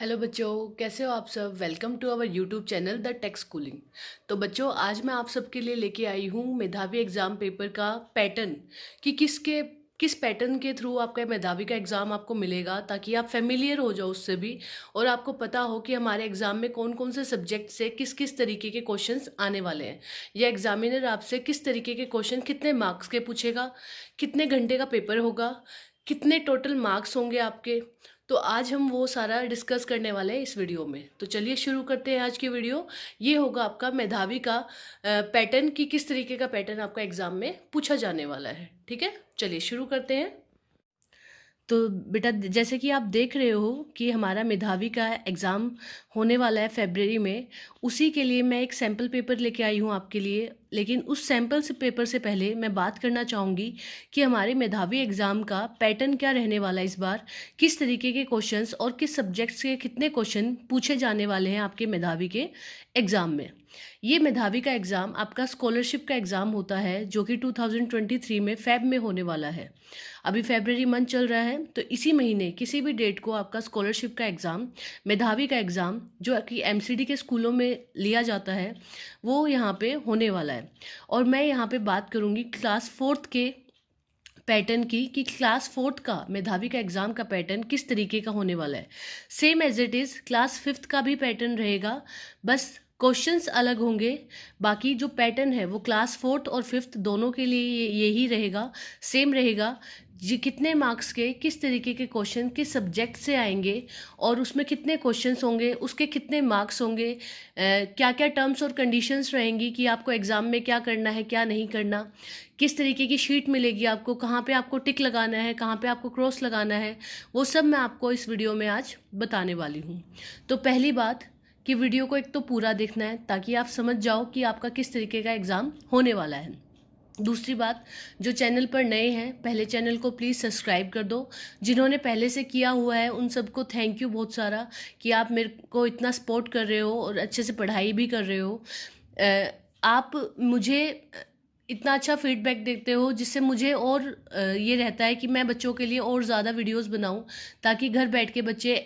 Hello बच्चों, कैसे हो आप सब। Welcome to our YouTube channel the tech schooling. तो बच्चों, आज मैं आप सबके लिए लेके आई हूँ मेधावी एग्ज़ाम पेपर का पैटर्न कि किस पैटर्न के थ्रू आपका मेधावी का एग्ज़ाम आपको मिलेगा, ताकि आप फेमिलियर हो जाओ उससे भी और आपको पता हो कि हमारे एग्ज़ाम में कौन कौन से सब्जेक्ट से किस किस तरीके के क्वेश्चंस आने वाले हैं, या एग्जामिनर आपसे किस तरीके के क्वेश्चन कितने मार्क्स के पूछेगा, कितने घंटे का पेपर होगा, कितने टोटल मार्क्स होंगे आपके। तो आज हम वो सारा डिस्कस करने वाले हैं इस वीडियो में। तो चलिए शुरू करते हैं आज की वीडियो। ये होगा आपका मेधावी का पैटर्न कि किस तरीके का पैटर्न आपका एग्जाम में पूछा जाने वाला है। ठीक है, चलिए शुरू करते हैं। तो बेटा, जैसे कि आप देख रहे हो कि हमारा मेधावी का एग्ज़ाम होने वाला है फरवरी में। उसी के लिए मैं एक सैम्पल पेपर लेके आई हूँ आपके लिए। लेकिन उस सैम्पल से पेपर से पहले मैं बात करना चाहूँगी कि हमारे मेधावी एग्ज़ाम का पैटर्न क्या रहने वाला है इस बार, किस तरीके के क्वेश्चंस और किस सब्जेक्ट्स के कितने क्वेश्चन पूछे जाने वाले हैं आपके मेधावी के एग्ज़ाम में। ये मेधावी का एग्ज़ाम आपका स्कॉलरशिप का एग्ज़ाम होता है, जो कि 2023 में फ़ेब में होने वाला है। अभी फरवरी मंथ चल रहा है, तो इसी महीने किसी भी डेट को आपका स्कॉलरशिप का एग्ज़ाम, मेधावी का एग्ज़ाम जो कि एमसीडी के स्कूलों में लिया जाता है, वो यहाँ पे होने वाला है। और मैं यहाँ पे बात करूँगी क्लास 4th के पैटर्न की कि क्लास 4th का मेधावी का एग्ज़ाम का पैटर्न किस तरीके का होने वाला है। Same as it is class 5th का भी पैटर्न रहेगा, बस क्वेश्चंस अलग होंगे। बाकी जो पैटर्न है वो क्लास 4th और 5th दोनों के लिए यही रहेगा, सेम रहेगा। जी, कितने मार्क्स के किस तरीके के क्वेश्चन किस सब्जेक्ट से आएंगे और उसमें कितने क्वेश्चंस होंगे, उसके कितने मार्क्स होंगे, क्या क्या टर्म्स और कंडीशंस रहेंगी कि आपको एग्ज़ाम में क्या करना है क्या नहीं करना, किस तरीके की शीट मिलेगी आपको, कहाँ पे आपको टिक लगाना है, कहाँ पे आपको क्रॉस लगाना है, वो सब मैं आपको इस वीडियो में आज बताने वाली हूँ। तो पहली बात कि वीडियो को एक तो पूरा देखना है ताकि आप समझ जाओ कि आपका किस तरीके का एग्ज़ाम होने वाला है। दूसरी बात, जो चैनल पर नए हैं पहले चैनल को प्लीज़ सब्सक्राइब कर दो। जिन्होंने पहले से किया हुआ है उन सबको थैंक यू बहुत सारा कि आप मेरे को इतना सपोर्ट कर रहे हो और अच्छे से पढ़ाई भी कर रहे हो। आप मुझे इतना अच्छा फीडबैक देते हो, जिससे मुझे और ये रहता है कि मैं बच्चों के लिए और ज़्यादा वीडियोस बनाऊं, ताकि घर बैठ के बच्चे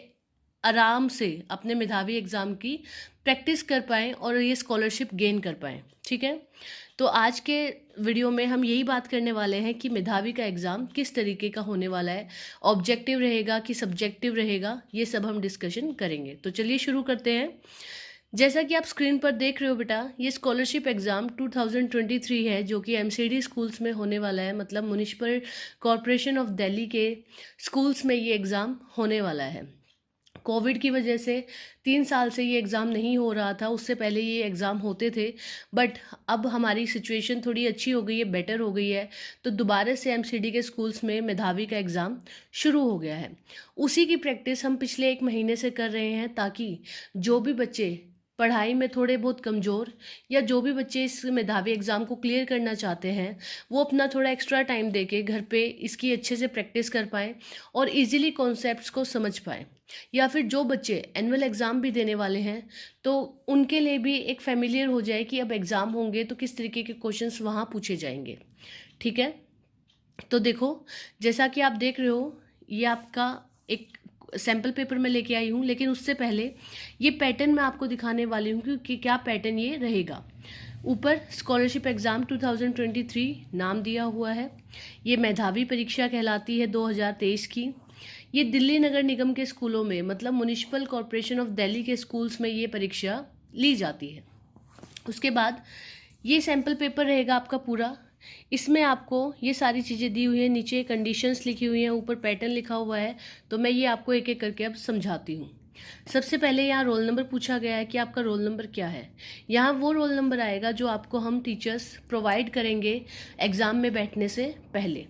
आराम से अपने मेधावी एग्ज़ाम की प्रैक्टिस कर पाएँ और ये स्कॉलरशिप गेन कर पाएँ। ठीक है, तो आज के वीडियो में हम यही बात करने वाले हैं कि मेधावी का एग्ज़ाम किस तरीके का होने वाला है, ऑब्जेक्टिव रहेगा कि सब्जेक्टिव रहेगा, ये सब हम डिस्कशन करेंगे। तो चलिए शुरू करते हैं। जैसा कि आप स्क्रीन पर देख रहे हो बेटा, ये स्कॉलरशिप एग्ज़ाम 2023 है, जो कि एमसीडी स्कूल्स में होने वाला है, मतलब म्युनिसिपल कॉरपोरेशन ऑफ दिल्ली के स्कूल्स में ये एग्ज़ाम होने वाला है। कोविड की वजह से 3 साल से ये एग्ज़ाम नहीं हो रहा था, उससे पहले ये एग्ज़ाम होते थे। बट अब हमारी सिचुएशन थोड़ी अच्छी हो गई है, बेटर हो गई है, तो दोबारा से एमसीडी के स्कूल्स में मेधावी का एग्ज़ाम शुरू हो गया है। उसी की प्रैक्टिस हम पिछले 1 महीने से कर रहे हैं, ताकि जो भी बच्चे पढ़ाई में थोड़े बहुत कमज़ोर, या जो भी बच्चे इस मेधावी एग्ज़ाम को क्लियर करना चाहते हैं, वो अपना थोड़ा एक्स्ट्रा टाइम देके घर पे इसकी अच्छे से प्रैक्टिस कर पाएँ और इजीली कॉन्सेप्ट्स को समझ पाएँ। या फिर जो बच्चे एनुअल एग्ज़ाम भी देने वाले हैं, तो उनके लिए भी एक फेमिलियर हो जाए कि अब एग्ज़ाम होंगे तो किस तरीके के क्वेश्चंस वहाँ पूछे जाएंगे। ठीक है, तो देखो, जैसा कि आप देख रहे हो, ये आपका एक सैम्पल पेपर में लेके आई हूँ, लेकिन उससे पहले ये पैटर्न मैं आपको दिखाने वाली हूँ कि क्या पैटर्न ये रहेगा। ऊपर स्कॉलरशिप एग्ज़ाम 2023 नाम दिया हुआ है। ये मेधावी परीक्षा कहलाती है 2023 की। ये दिल्ली नगर निगम के स्कूलों में, मतलब म्युनिसिपल कॉरपोरेशन ऑफ दिल्ली के स्कूल्स में ये परीक्षा ली जाती है। उसके बाद ये सैम्पल पेपर रहेगा आपका पूरा। इसमें आपको ये सारी चीज़ें दी हुई हैं, नीचे कंडीशंस लिखी हुई हैं, ऊपर पैटर्न लिखा हुआ है। तो मैं ये आपको एक एक करके अब समझाती हूँ। सबसे पहले यहाँ रोल नंबर पूछा गया है कि आपका रोल नंबर क्या है। यहाँ वो रोल नंबर आएगा जो आपको हम टीचर्स प्रोवाइड करेंगे एग्ज़ाम में बैठने से पहले।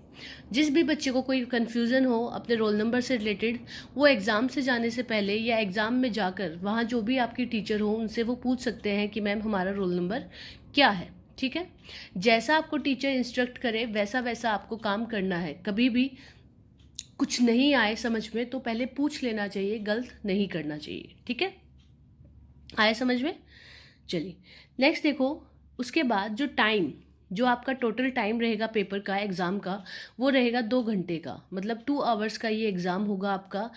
जिस भी बच्चे को कोई कन्फ्यूज़न हो अपने रोल नंबर से रिलेटेड, वो एग्ज़ाम से जाने से पहले या एग्ज़ाम में जाकर वहाँ जो भी आपकी टीचर हो उनसे वो पूछ सकते हैं कि मैम हमारा रोल नंबर क्या है। ठीक है, जैसा आपको टीचर इंस्ट्रक्ट करे वैसा वैसा आपको काम करना है। कभी भी कुछ नहीं आए समझ में तो पहले पूछ लेना चाहिए, गलत नहीं करना चाहिए। ठीक है, आया समझ में। चलिए नेक्स्ट देखो, उसके बाद जो टाइम जो आपका टोटल टाइम रहेगा पेपर का, एग्ज़ाम का, वो रहेगा 2 घंटे का। मतलब 2 आवर्स का ये एग्ज़ाम होगा आपका।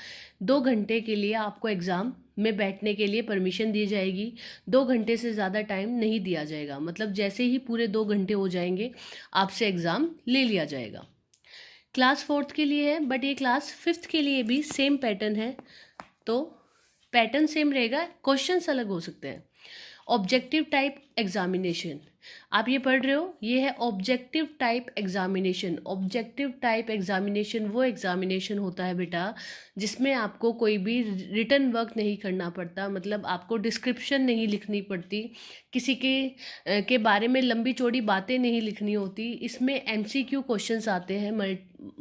2 घंटे के लिए आपको एग्ज़ाम में बैठने के लिए परमिशन दी जाएगी। 2 घंटे से ज़्यादा टाइम नहीं दिया जाएगा। मतलब जैसे ही पूरे 2 घंटे हो जाएंगे, आपसे एग्ज़ाम ले लिया जाएगा। क्लास 4th के लिए है, बट ये क्लास 5th के लिए भी सेम पैटर्न है। तो पैटर्न सेम रहेगा, क्वेश्चंस अलग हो सकते हैं। ऑब्जेक्टिव टाइप एग्जामिनेशन, आप ये पढ़ रहे हो, ये है objective type examination. Objective type examination वो एग्जामिनेशन होता है बेटा जिसमें आपको कोई भी रिटन वर्क नहीं करना पड़ता। मतलब आपको डिस्क्रिप्शन नहीं लिखनी पड़ती, किसी के बारे में लंबी चौड़ी बातें नहीं लिखनी होती। इसमें एमसीक्यू क्वेश्चंस आते हैं,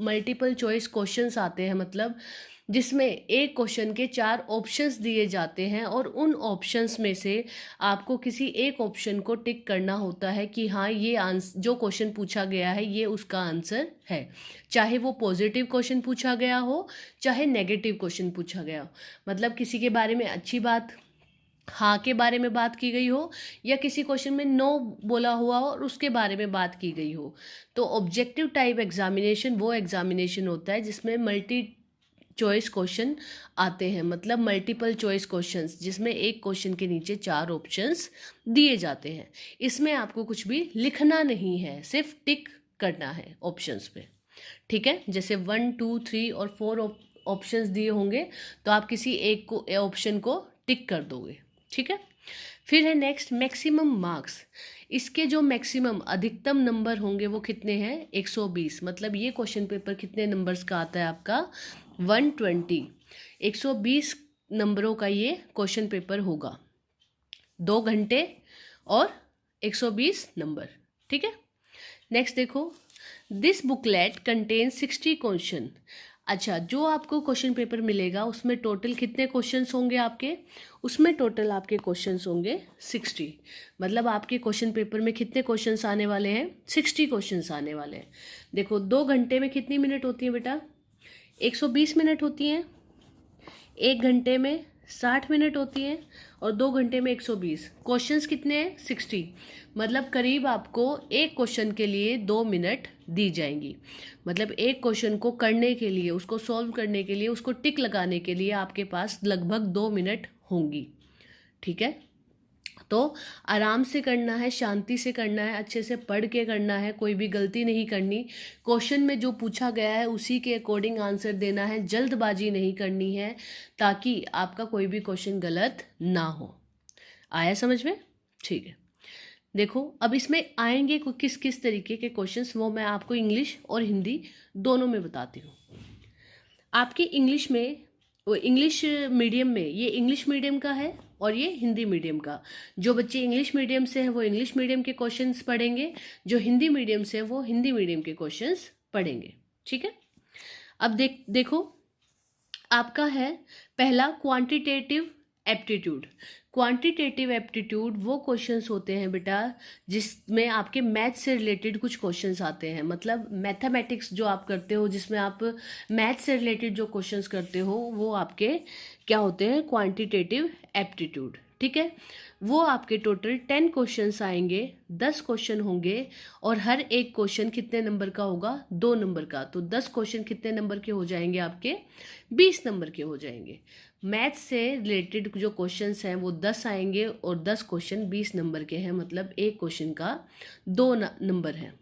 मल्टीपल चॉइस क्वेश्चंस आते हैं। मतलब जिसमें एक क्वेश्चन के 4 ऑप्शंस दिए जाते हैं और उन ऑप्शंस में से आपको किसी एक ऑप्शन को टिक करना होता है कि हाँ, ये आंसर जो क्वेश्चन पूछा गया है ये उसका आंसर है। चाहे वो पॉजिटिव क्वेश्चन पूछा गया हो, चाहे नेगेटिव क्वेश्चन पूछा गया हो। मतलब किसी के बारे में अच्छी बात, हाँ के बारे में बात की गई हो, या किसी क्वेश्चन में नो बोला हुआ हो और उसके बारे में बात की गई हो। तो ऑब्जेक्टिव टाइप एग्जामिनेशन वो एग्जामिनेशन होता है जिसमें मल्टी चॉइस क्वेश्चन आते हैं। मतलब मल्टीपल चॉइस क्वेश्चंस जिसमें एक क्वेश्चन के नीचे 4 ऑप्शंस दिए जाते हैं। इसमें आपको कुछ भी लिखना नहीं है, सिर्फ टिक करना है ऑप्शंस पे। ठीक है, जैसे 1, 2, 3 और 4 ऑप्शंस दिए होंगे तो आप किसी एक को ऑप्शन को टिक कर दोगे। ठीक है, फिर है नेक्स्ट मैक्सिमम मार्क्स। इसके जो मैक्सिमम अधिकतम नंबर होंगे वो कितने हैं? 120। मतलब ये क्वेश्चन पेपर कितने नंबर्स का आता है आपका? 120। 120 नंबरों का ये क्वेश्चन पेपर होगा, 2 घंटे और 120 नंबर। ठीक है, नेक्स्ट देखो, दिस बुकलेट कंटेन 60 क्वेश्चन। अच्छा, जो आपको क्वेश्चन पेपर मिलेगा उसमें टोटल कितने क्वेश्चंस होंगे आपके? उसमें टोटल आपके क्वेश्चंस होंगे 60। मतलब आपके क्वेश्चन पेपर में कितने क्वेश्चंस आने वाले हैं? 60 क्वेश्चंस आने वाले हैं। देखो 2 घंटे में कितनी मिनट होती है बेटा? 120 मिनट होती हैं। 1 घंटे में 60 मिनट होती हैं और 2 घंटे में 120। क्वेश्चंस कितने हैं? 60। मतलब करीब आपको एक क्वेश्चन के लिए 2 मिनट दी जाएंगी। मतलब एक क्वेश्चन को करने के लिए, उसको सॉल्व करने के लिए, उसको टिक लगाने के लिए आपके पास लगभग 2 मिनट होंगी। ठीक है, तो आराम से करना है, शांति से करना है, अच्छे से पढ़ के करना है, कोई भी गलती नहीं करनी। क्वेश्चन में जो पूछा गया है उसी के अकॉर्डिंग आंसर देना है, जल्दबाजी नहीं करनी है ताकि आपका कोई भी क्वेश्चन गलत ना हो। आया समझ में? ठीक है, देखो अब इसमें आएंगे किस किस तरीके के क्वेश्चंस, वो मैं आपको इंग्लिश और हिंदी दोनों में बताती हूँ। आपके इंग्लिश में, इंग्लिश मीडियम में, ये इंग्लिश मीडियम का है और ये हिंदी मीडियम का। जो बच्चे इंग्लिश मीडियम से हैं वो इंग्लिश मीडियम के क्वेश्चंस पढ़ेंगे, जो हिंदी मीडियम से हैं वो हिंदी मीडियम के क्वेश्चंस पढ़ेंगे। ठीक है, अब देखो आपका है पहला क्वांटिटेटिव एप्टीट्यूड। क्वांटिटेटिव एप्टीट्यूड वो क्वेश्चंस होते हैं बेटा जिसमें आपके मैथ से रिलेटेड कुछ क्वेश्चंस आते हैं। मतलब मैथमेटिक्स जो आप करते हो, जिसमें आप मैथ से रिलेटेड जो क्वेश्चंस करते हो वो आपके क्या होते हैं? Quantitative aptitude. ठीक है, वो आपके टोटल 10 क्वेश्चंस आएंगे, 10 क्वेश्चन होंगे और हर एक क्वेश्चन कितने नंबर का होगा? 2 नंबर का। तो 10 क्वेश्चन कितने नंबर के हो जाएंगे आपके? 20 नंबर के हो जाएंगे। मैथ से रिलेटेड जो क्वेश्चंस हैं वो 10 आएंगे और 10 क्वेश्चन 20 नंबर के हैं। मतलब एक क्वेश्चन का 2 नंबर है।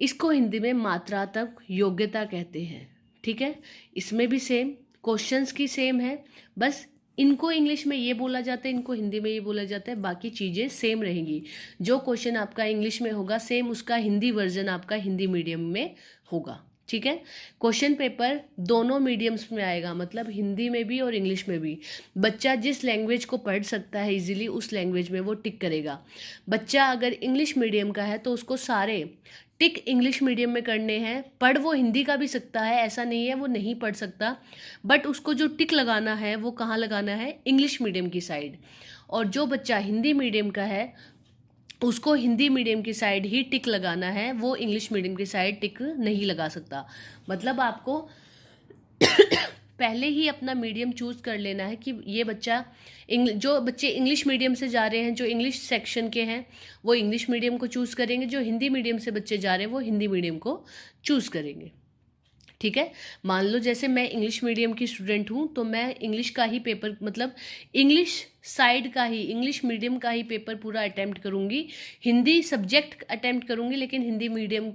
इसको हिंदी में मात्रात्मक योग्यता कहते हैं। ठीक है, इसमें भी सेम क्वेश्चंस की सेम है, बस इनको इंग्लिश में ये बोला जाता है, इनको हिंदी में ये बोला जाता है, बाकी चीज़ें सेम रहेंगी। जो क्वेश्चन आपका इंग्लिश में होगा सेम उसका हिंदी वर्जन आपका हिंदी मीडियम में होगा। ठीक है, क्वेश्चन पेपर दोनों मीडियम्स में आएगा, मतलब हिंदी में भी और इंग्लिश में भी। बच्चा जिस लैंग्वेज को पढ़ सकता है इजीली उस लैंग्वेज में वो टिक करेगा। बच्चा अगर इंग्लिश मीडियम का है तो उसको सारे टिक इंग्लिश मीडियम में करने हैं। पढ़ वो हिंदी का भी सकता है, ऐसा नहीं है वो नहीं पढ़ सकता, बट उसको जो टिक लगाना है वो कहाँ लगाना है? इंग्लिश मीडियम की साइड। और जो बच्चा हिंदी मीडियम का है उसको हिंदी मीडियम की साइड ही टिक लगाना है, वो इंग्लिश मीडियम की साइड टिक नहीं लगा सकता। मतलब आपको पहले ही अपना मीडियम चूज़ कर लेना है कि ये बच्चा जो बच्चे इंग्लिश मीडियम से जा रहे हैं, जो इंग्लिश सेक्शन के हैं, वो इंग्लिश मीडियम को चूज़ करेंगे, जो हिंदी मीडियम से बच्चे जा रहे हैं वो हिंदी मीडियम को चूज़ करेंगे। ठीक है, मान लो जैसे मैं इंग्लिश मीडियम की स्टूडेंट हूँ, तो मैं इंग्लिश का ही पेपर, मतलब इंग्लिश साइड का ही, इंग्लिश मीडियम का ही पेपर पूरा अटेम्प्ट करूँगी। हिंदी सब्जेक्ट अटेम्प्ट करूँगी, लेकिन हिंदी मीडियम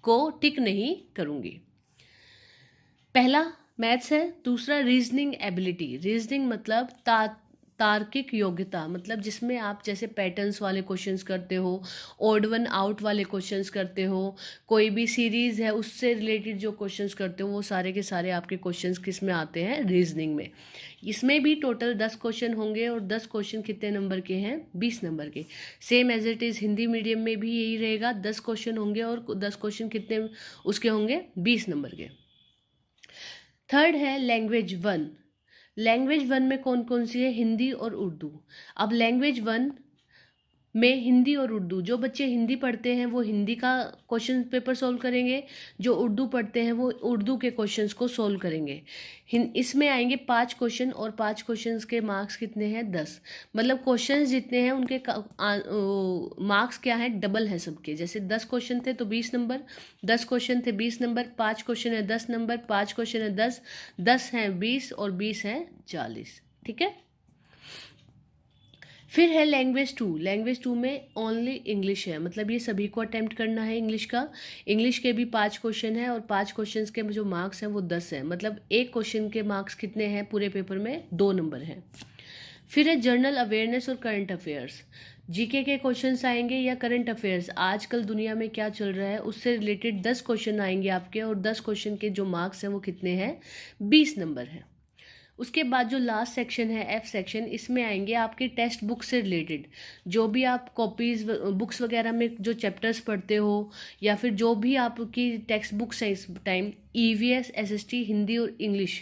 को टिक नहीं करूँगी। पहला मैथ्स है। दूसरा रीजनिंग एबिलिटी। रीजनिंग मतलब तार्किक योग्यता, मतलब जिसमें आप जैसे पैटर्न्स वाले क्वेश्चंस करते हो, ओड वन आउट वाले क्वेश्चंस करते हो, कोई भी सीरीज़ है उससे रिलेटेड जो क्वेश्चंस करते हो, वो सारे के सारे आपके क्वेश्चंस किस में आते हैं, रीजनिंग में। इसमें भी टोटल 10 क्वेश्चन होंगे, और 10 क्वेश्चन कितने नंबर के हैं, 20 नंबर के। Same as it is Hindi medium में भी यही रहेगा, 10 क्वेश्चन होंगे और 10 क्वेश्चन कितने उसके होंगे, 20 नंबर के। थर्ड है लैंग्वेज 1। लैंग्वेज 1 में कौन कौन सी है, हिंदी और उर्दू। अब लैंग्वेज 1 में हिंदी और उर्दू, जो बच्चे हिंदी पढ़ते हैं वो हिंदी का क्वेश्चन पेपर सोल्व करेंगे, जो उर्दू पढ़ते हैं वो उर्दू के क्वेश्चंस को सोल्व करेंगे। इसमें आएंगे 5 क्वेश्चन, और 5 क्वेश्चंस के मार्क्स कितने हैं, 10। मतलब क्वेश्चंस जितने हैं उनके मार्क्स क्या है, डबल है सबके। जैसे 10 क्वेश्चन थे तो 20 नंबर, 10 क्वेश्चन थे 20 नंबर, 5 क्वेश्चन है 10 नंबर, 5 क्वेश्चन है 10, 10 हैं 20 और 20 हैं 40। ठीक है। फिर है लैंग्वेज 2। लैंग्वेज 2 में ओनली इंग्लिश है, मतलब ये सभी को अटेम्प्ट करना है इंग्लिश का। इंग्लिश के भी 5 क्वेश्चन है, और 5 क्वेश्चंस के जो मार्क्स हैं वो 10 हैं। मतलब एक क्वेश्चन के मार्क्स कितने हैं पूरे पेपर में, 2 नंबर हैं। फिर है जनरल अवेयरनेस और करंट अफेयर्स। जीके के क्वेश्चंस आएंगे या करंट अफेयर्स, आजकल दुनिया में क्या चल रहा है उससे रिलेटेड 10 क्वेश्चन आएंगे आपके, और 10 क्वेश्चन के जो मार्क्स हैं वो कितने हैं, 20 नंबर हैं। उसके बाद जो लास्ट सेक्शन है, एफ सेक्शन, इसमें आएंगे आपके टेक्स्ट बुक से रिलेटेड, जो भी आप कॉपीज़ बुक्स वगैरह में जो चैप्टर्स पढ़ते हो, या फिर जो भी आपकी टेक्स्ट बुक्स हैं इस टाइम, ईवीएस, एसएसटी, हिंदी और इंग्लिश।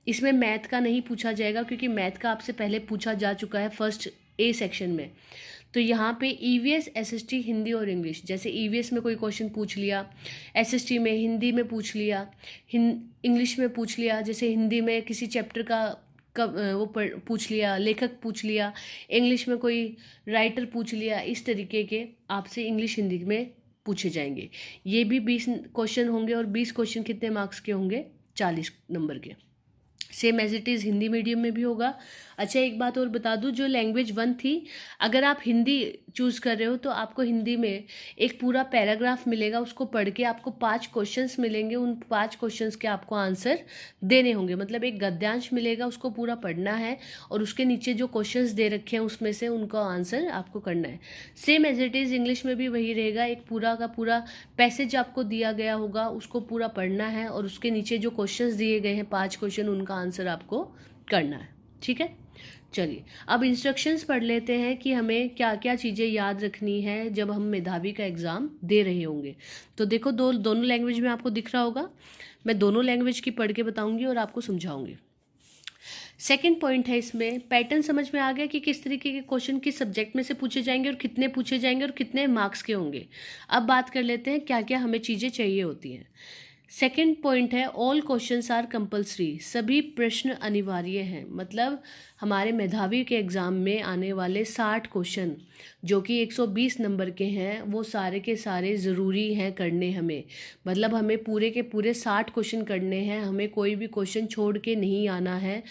इसमें मैथ का नहीं पूछा जाएगा, क्योंकि मैथ का आपसे पहले पूछा जा चुका है फर्स्ट ए सेक्शन में। तो यहाँ पे ईवीएस, एसएसटी, हिंदी और इंग्लिश, जैसे ईवीएस में कोई क्वेश्चन पूछ लिया, एसएसटी में, हिंदी में पूछ लिया, इंग्लिश में पूछ लिया, जैसे हिंदी में किसी चैप्टर का वो पूछ लिया, लेखक पूछ लिया, इंग्लिश में कोई राइटर पूछ लिया, इस तरीके के आपसे इंग्लिश हिंदी में पूछे जाएंगे। ये भी 20 क्वेश्चन होंगे, और 20 क्वेश्चन कितने मार्क्स के होंगे, 40 नंबर के। Same as it is Hindi medium में भी होगा। अच्छा, एक बात और बता दूं, जो लैंग्वेज 1 थी, अगर आप हिंदी चूज़ कर रहे हो तो आपको हिंदी में एक पूरा पैराग्राफ मिलेगा, उसको पढ़ के आपको 5 क्वेश्चंस मिलेंगे, उन 5 क्वेश्चंस के आपको आंसर देने होंगे। मतलब एक गद्यांश मिलेगा, उसको पूरा पढ़ना है, और उसके नीचे जो क्वेश्चंस दे रखे हैं उसमें से उनका आंसर आपको करना है। Same as it is English में भी वही रहेगा, एक पूरा का पूरा पैसेज आपको दिया गया होगा, उसको पूरा पढ़ना है, और उसके नीचे जो क्वेश्चंस दिए गए हैं 5 क्वेश्चन, उनका आंसर आपको करना है। ठीक है, चलिए अब इंस्ट्रक्शंस पढ़ लेते हैं कि हमें क्या क्या चीज़ें याद रखनी है जब हम मेधावी का एग्ज़ाम दे रहे होंगे। तो देखो, दोनों लैंग्वेज में आपको दिख रहा होगा, मैं दोनों लैंग्वेज की पढ़ के बताऊंगी और आपको समझाऊंगी। सेकंड पॉइंट है, इसमें पैटर्न समझ में आ गया कि किस तरीके के क्वेश्चन किस सब्जेक्ट में से पूछे जाएंगे, और कितने पूछे जाएंगे, और कितने मार्क्स के होंगे। अब बात कर लेते हैं क्या क्या हमें चीज़ें चाहिए होती हैं। सेकेंड पॉइंट है, ऑल क्वेश्चंस आर कंपलसरी। सभी प्रश्न अनिवार्य हैं। मतलब हमारे मेधावी के एग्ज़ाम में आने वाले 60 क्वेश्चन, जो कि 120 नंबर के हैं, वो सारे के सारे ज़रूरी हैं करने हमें। मतलब हमें पूरे के पूरे 60 क्वेश्चन करने हैं, हमें कोई भी क्वेश्चन छोड़ के नहीं आना है।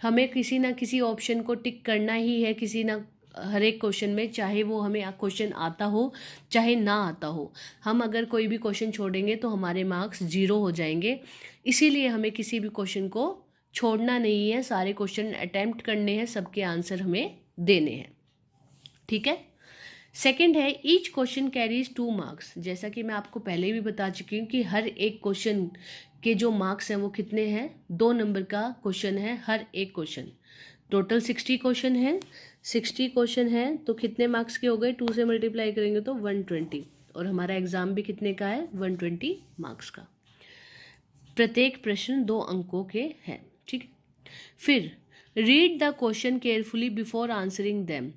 हमें किसी ना किसी ऑप्शन को टिक करना ही है, किसी ना हर एक क्वेश्चन में, चाहे वो हमें क्वेश्चन आता हो चाहे ना आता हो। हम अगर कोई भी क्वेश्चन छोड़ेंगे तो हमारे मार्क्स 0 हो जाएंगे। इसीलिए हमें किसी भी क्वेश्चन को छोड़ना नहीं है, सारे क्वेश्चन अटेम्प्ट करने हैं, सबके आंसर हमें देने हैं। ठीक है। सेकंड है, ईच क्वेश्चन कैरीज 2 मार्क्स। जैसा कि मैं आपको पहले भी बता चुकी हूँ कि हर एक क्वेश्चन के जो मार्क्स हैं वो कितने हैं, 2 नंबर का क्वेश्चन है हर एक क्वेश्चन। टोटल 60 क्वेश्चन है, 60 क्वेश्चन है तो कितने मार्क्स के हो गए, 2 से मल्टीप्लाई करेंगे तो 120, और हमारा एग्जाम भी कितने का है, 120 मार्क्स का। प्रत्येक प्रश्न 2 अंकों के हैं। ठीक है। फिर read the question carefully before answering them.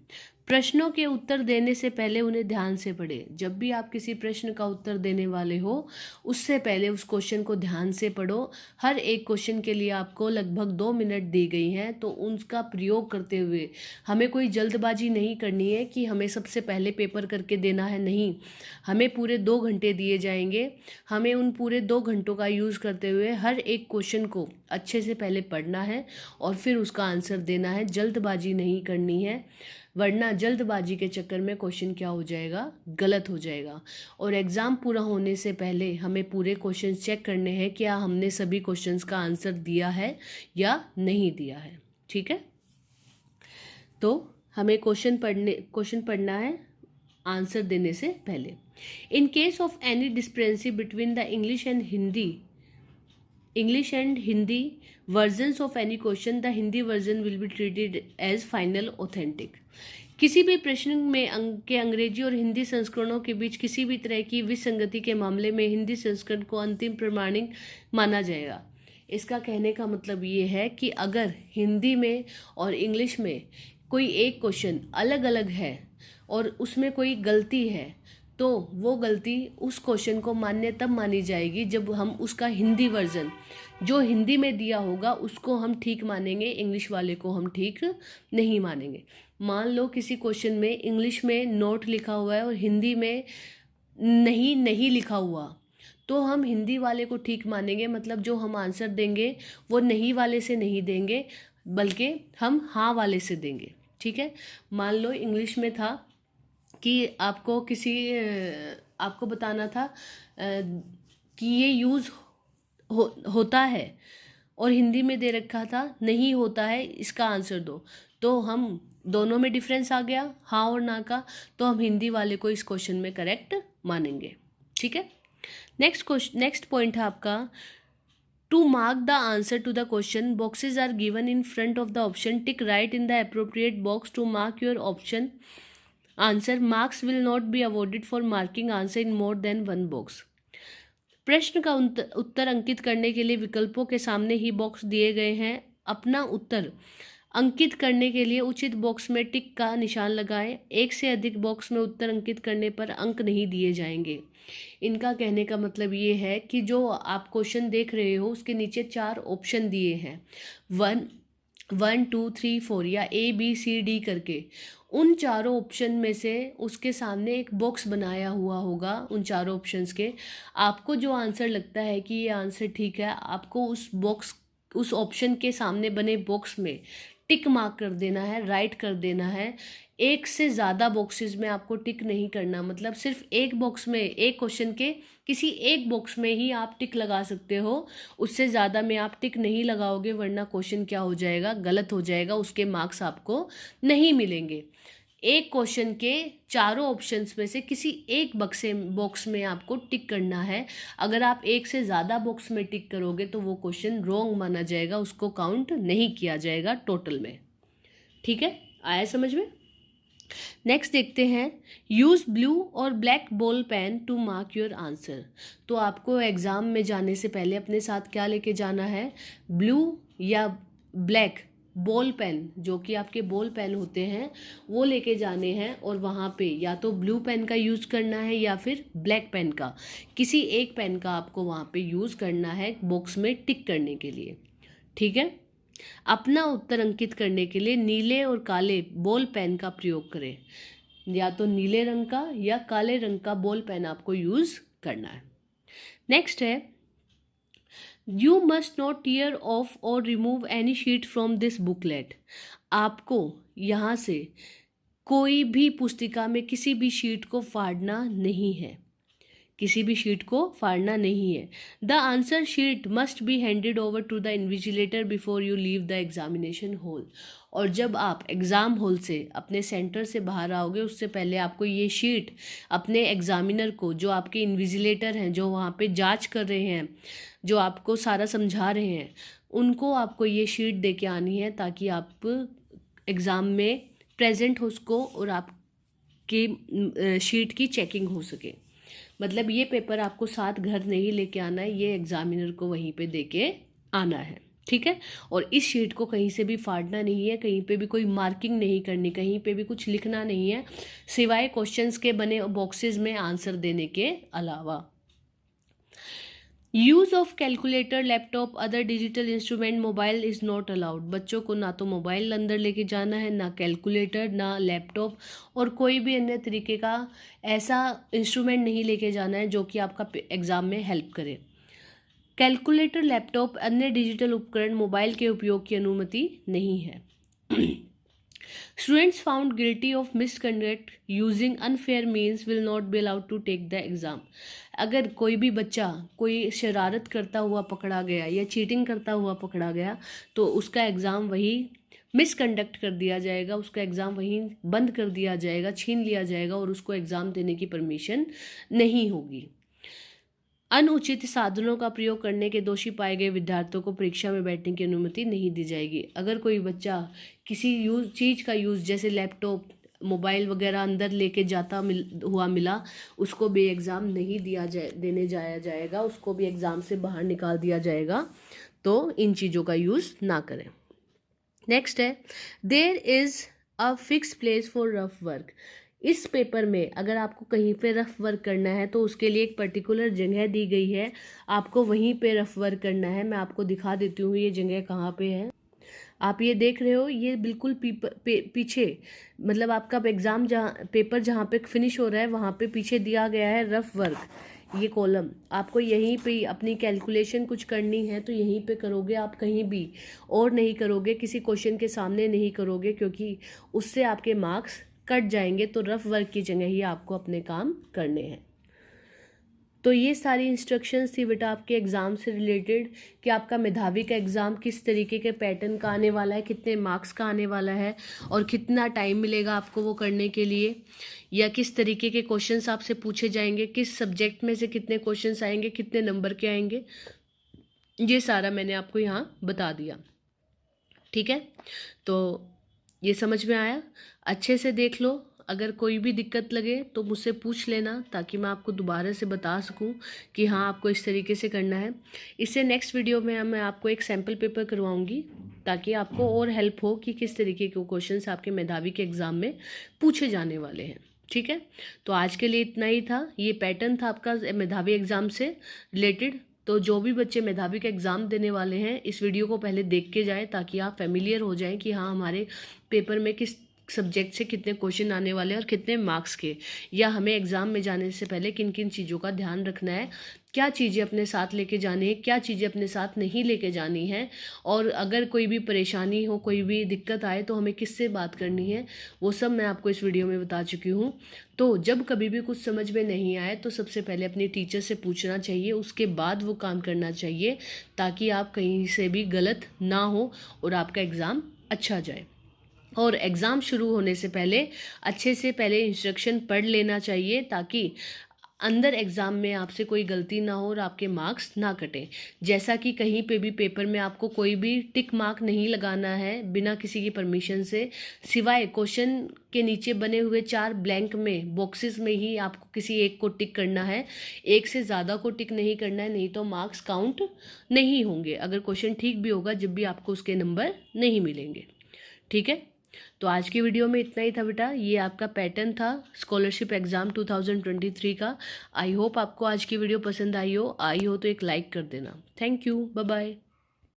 प्रश्नों के उत्तर देने से पहले उन्हें ध्यान से पढ़ें। जब भी आप किसी प्रश्न का उत्तर देने वाले हो उससे पहले उस क्वेश्चन को ध्यान से पढ़ो। हर एक क्वेश्चन के लिए आपको लगभग 2 मिनट दी गई हैं, तो उनका प्रयोग करते हुए हमें कोई जल्दबाजी नहीं करनी है कि हमें सबसे पहले पेपर करके देना है। नहीं, हमें पूरे 2 घंटे दिए जाएंगे। हमें उन पूरे 2 घंटों का यूज़ करते हुए हर एक क्वेश्चन को अच्छे से पहले पढ़ना है और फिर उसका आंसर देना है। जल्दबाजी नहीं करनी है, वरना जल्दबाजी के चक्कर में क्वेश्चन क्या हो जाएगा, गलत हो जाएगा। और एग्ज़ाम पूरा होने से पहले हमें पूरे क्वेश्चन चेक करने हैं क्या हमने सभी क्वेश्चंस का आंसर दिया है या नहीं दिया है। ठीक है, तो हमें क्वेश्चन पढ़ना है आंसर देने से पहले। In case of any discrepancy between the English and Hindi versions of any question, the Hindi version will be treated as final authentic. किसी भी प्रश्न में के अंग्रेजी और हिंदी संस्करणों के बीच किसी भी तरह की विसंगति के मामले में हिंदी संस्करण को अंतिम प्रमाणिक माना जाएगा। इसका कहने का मतलब ये है कि अगर हिंदी में और इंग्लिश में कोई एक क्वेश्चन अलग अलग है और उसमें कोई गलती है, तो वो गलती उस क्वेश्चन को मान्य तब मानी जाएगी जब हम उसका हिंदी वर्जन जो हिंदी में दिया होगा उसको हम ठीक मानेंगे, इंग्लिश वाले को हम ठीक नहीं मानेंगे। मान लो किसी क्वेश्चन में इंग्लिश में नोट लिखा हुआ है और हिंदी में नहीं लिखा हुआ, तो हम हिंदी वाले को ठीक मानेंगे। मतलब जो हम आंसर देंगे वो नहीं वाले से नहीं देंगे, बल्कि हम हाँ वाले से देंगे। ठीक है, मान लो इंग्लिश में था कि आपको बताना था कि ये यूज़ होता है, और हिंदी में दे रखा था नहीं होता है, इसका आंसर दो। तो हम दोनों में डिफरेंस आ गया हाँ और ना का, तो हम हिंदी वाले को इस क्वेश्चन में करेक्ट मानेंगे। ठीक है, नेक्स्ट पॉइंट है आपका to mark the answer to the question, boxes are given in front of the option, tick right in the appropriate box to mark your option answer, marks will not be awarded for marking answer in more than one box. प्रश्न का उत्तर अंकित करने के लिए विकल्पों के सामने ही box दिए गए हैं। अपना उत्तर अंकित करने के लिए उचित बॉक्स में टिक का निशान लगाएं। एक से अधिक बॉक्स में उत्तर अंकित करने पर अंक नहीं दिए जाएंगे। इनका कहने का मतलब ये है कि जो आप क्वेश्चन देख रहे हो उसके नीचे 4 ऑप्शन दिए हैं, 1 2 3 4 या ABCD करके। उन चारों ऑप्शन में से उसके सामने एक बॉक्स बनाया हुआ होगा उन चारों ऑप्शंस के। आपको जो आंसर लगता है कि ये आंसर ठीक है, आपको उस ऑप्शन के सामने बने बॉक्स में टिक मार्क कर देना है, राइट कर देना है। एक से ज़्यादा बॉक्सेस में आपको टिक नहीं करना, मतलब सिर्फ एक बॉक्स में, एक क्वेश्चन के किसी एक बॉक्स में ही आप टिक लगा सकते हो। उससे ज़्यादा में आप टिक नहीं लगाओगे, वरना क्वेश्चन क्या हो जाएगा, गलत हो जाएगा, उसके मार्क्स आपको नहीं मिलेंगे। एक क्वेश्चन के चारों ऑप्शंस में से किसी एक बॉक्स में आपको टिक करना है। अगर आप एक से ज़्यादा बॉक्स में टिक करोगे तो वो क्वेश्चन रॉन्ग माना जाएगा, उसको काउंट नहीं किया जाएगा टोटल में। ठीक है, आया समझ में। नेक्स्ट देखते हैं, यूज़ ब्लू और black ball pen to mark your answer. तो आपको एग्ज़ाम में जाने से पहले अपने साथ क्या लेके जाना है, ब्लू या ब्लैक बॉल पेन, जो कि आपके बॉल पेन होते हैं वो लेके जाने हैं, और वहाँ पे या तो ब्लू पेन का यूज़ करना है या फिर ब्लैक पेन का, किसी एक पेन का आपको वहाँ पे यूज़ करना है बॉक्स में टिक करने के लिए। ठीक है, अपना उत्तर अंकित करने के लिए नीले और काले बॉल पेन का प्रयोग करें। या तो नीले रंग का या काले रंग का बॉल पेन आपको यूज़ करना है। नेक्स्ट है, you must not tear off और remove any sheet from this booklet. आपको यहाँ से कोई भी पुस्तिका में किसी भी शीट को फाड़ना नहीं है, किसी भी शीट को फाड़ना नहीं है। The answer sheet must be handed over to the invigilator before you leave the examination hall. और जब आप एग्ज़ाम हॉल से अपने सेंटर से बाहर आओगे उससे पहले आपको ये शीट अपने एग्ज़ामिनर को, जो आपके इन्विजिलेटर हैं, जो वहाँ पे जांच कर रहे हैं, जो आपको सारा समझा रहे हैं, उनको आपको ये शीट दे के आनी है, ताकि आप एग्ज़ाम में प्रेजेंट हो सको और आपकी शीट की चेकिंग हो सके। मतलब ये पेपर आपको साथ घर नहीं लेके आना है, ये एग्ज़ामिनर को वहीं पे दे के आना है। ठीक है। और इस शीट को कहीं से भी फाड़ना नहीं है, कहीं पे भी कोई मार्किंग नहीं करनी, कहीं पे भी कुछ लिखना नहीं है, सिवाय क्वेश्चंस के बने बॉक्सेस में आंसर देने के अलावा। Use of calculator, laptop, other digital instrument, mobile is not allowed. बच्चों को ना तो मोबाइल अंदर लेके जाना है, ना कैलकुलेटर, ना लैपटॉप, और कोई भी अन्य तरीके का ऐसा इंस्ट्रूमेंट नहीं लेके जाना है जो कि आपका एग्जाम में हेल्प करे। कैलकुलेटर, लैपटॉप, अन्य डिजिटल उपकरण, मोबाइल के उपयोग की अनुमति नहीं है। Students found guilty of misconduct using unfair means will not be allowed to take the exam. अगर कोई भी बच्चा कोई शरारत करता हुआ पकड़ा गया या चीटिंग करता हुआ पकड़ा गया तो उसका एग्ज़ाम वही मिसकंडक्ट कर दिया जाएगा, उसका एग्ज़ाम वहीं बंद कर दिया जाएगा, छीन लिया जाएगा और उसको एग्ज़ाम देने की परमिशन नहीं होगी। अनुचित साधनों का प्रयोग करने के दोषी पाए गए विद्यार्थियों को परीक्षा में बैठने की अनुमति नहीं दी जाएगी। अगर कोई बच्चा किसी चीज़ का यूज़ जैसे लैपटॉप, मोबाइल वगैरह अंदर लेके जाता मिला, उसको भी एग्ज़ाम नहीं देने जाया जाएगा, उसको भी एग्ज़ाम से बाहर निकाल दिया जाएगा। तो इन चीज़ों का यूज़ ना करें। नेक्स्ट है, there is a fix place for rough work. इस पेपर में अगर आपको कहीं पे रफ वर्क करना है तो उसके लिए एक पर्टिकुलर जगह दी गई है, आपको वहीं पे रफ वर्क करना है। मैं आपको दिखा देती हूँ ये जगह कहाँ पे है। आप ये देख रहे हो, ये बिल्कुल पीछे, मतलब आपका एग्ज़ाम पेपर जहाँ पे फिनिश हो रहा है वहाँ पे पीछे दिया गया है रफ वर्क, ये कॉलम। आपको यहीं पे अपनी कैलकुलेशन कुछ करनी है तो यहीं पे करोगे आप, कहीं भी और नहीं करोगे, किसी क्वेश्चन के सामने नहीं करोगे, क्योंकि उससे आपके मार्क्स कट जाएंगे। तो रफ वर्क की जगह ही आपको अपने काम करने हैं। तो ये सारी इंस्ट्रक्शंस थी बेटा आपके एग्ज़ाम से रिलेटेड कि आपका मेधावी का एग्ज़ाम किस तरीके के पैटर्न का आने वाला है, कितने मार्क्स का आने वाला है और कितना टाइम मिलेगा आपको वो करने के लिए, या किस तरीके के क्वेश्चंस आपसे पूछे जाएंगे, किस सब्जेक्ट में से कितने क्वेश्चंस आएंगे, कितने नंबर के आएंगे, ये सारा मैंने आपको यहाँ बता दिया। ठीक है, तो ये समझ में आया? अच्छे से देख लो, अगर कोई भी दिक्कत लगे तो मुझसे पूछ लेना ताकि मैं आपको दोबारा से बता सकूं कि हाँ आपको इस तरीके से करना है। इससे नेक्स्ट वीडियो में मैं आपको एक सैम्पल पेपर करवाऊंगी ताकि आपको और हेल्प हो कि किस तरीके के क्वेश्चंस आपके मेधावी के एग्ज़ाम में पूछे जाने वाले हैं। ठीक है, तो आज के लिए इतना ही था। ये पैटर्न था आपका मेधावी एग्ज़ाम से रिलेटेड। तो जो भी बच्चे मेधावी का एग्ज़ाम देने वाले हैं इस वीडियो को पहले देख के जाएं ताकि आप फेमिलियर हो जाएं कि हाँ हमारे पेपर में किस सब्जेक्ट से कितने क्वेश्चन आने वाले हैं और कितने मार्क्स के, या हमें एग्ज़ाम में जाने से पहले किन किन चीज़ों का ध्यान रखना है, क्या चीज़ें अपने साथ लेके जानी है, क्या चीज़ें अपने साथ नहीं लेके जानी है, और अगर कोई भी परेशानी हो, कोई भी दिक्कत आए तो हमें किससे बात करनी है, वो सब मैं आपको इस वीडियो में बता चुकी हूँ। तो जब कभी भी कुछ समझ में नहीं आए तो सबसे पहले अपनी टीचर से पूछना चाहिए, उसके बाद वो काम करना चाहिए ताकि आप कहीं से भी गलत ना हो और आपका एग्ज़ाम अच्छा जाए। और एग्ज़ाम शुरू होने से पहले अच्छे से पहले इंस्ट्रक्शन पढ़ लेना चाहिए ताकि अंदर एग्ज़ाम में आपसे कोई गलती ना हो और आपके मार्क्स ना कटें। जैसा कि कहीं पे भी पेपर में आपको कोई भी टिक मार्क नहीं लगाना है बिना किसी की परमिशन से, सिवाय क्वेश्चन के नीचे बने हुए 4 ब्लैंक में बॉक्सेस में ही आपको किसी एक को टिक करना है, एक से ज़्यादा को टिक नहीं करना है, नहीं तो मार्क्स काउंट नहीं होंगे। अगर क्वेश्चन ठीक भी होगा जब भी आपको उसके नंबर नहीं मिलेंगे। ठीक है, तो आज की वीडियो में इतना ही था बेटा। ये आपका पैटर्न था स्कॉलरशिप एग्ज़ाम 2023 का। आई होप आपको आज की वीडियो पसंद आई हो तो एक लाइक कर देना। Thank you, bye bye.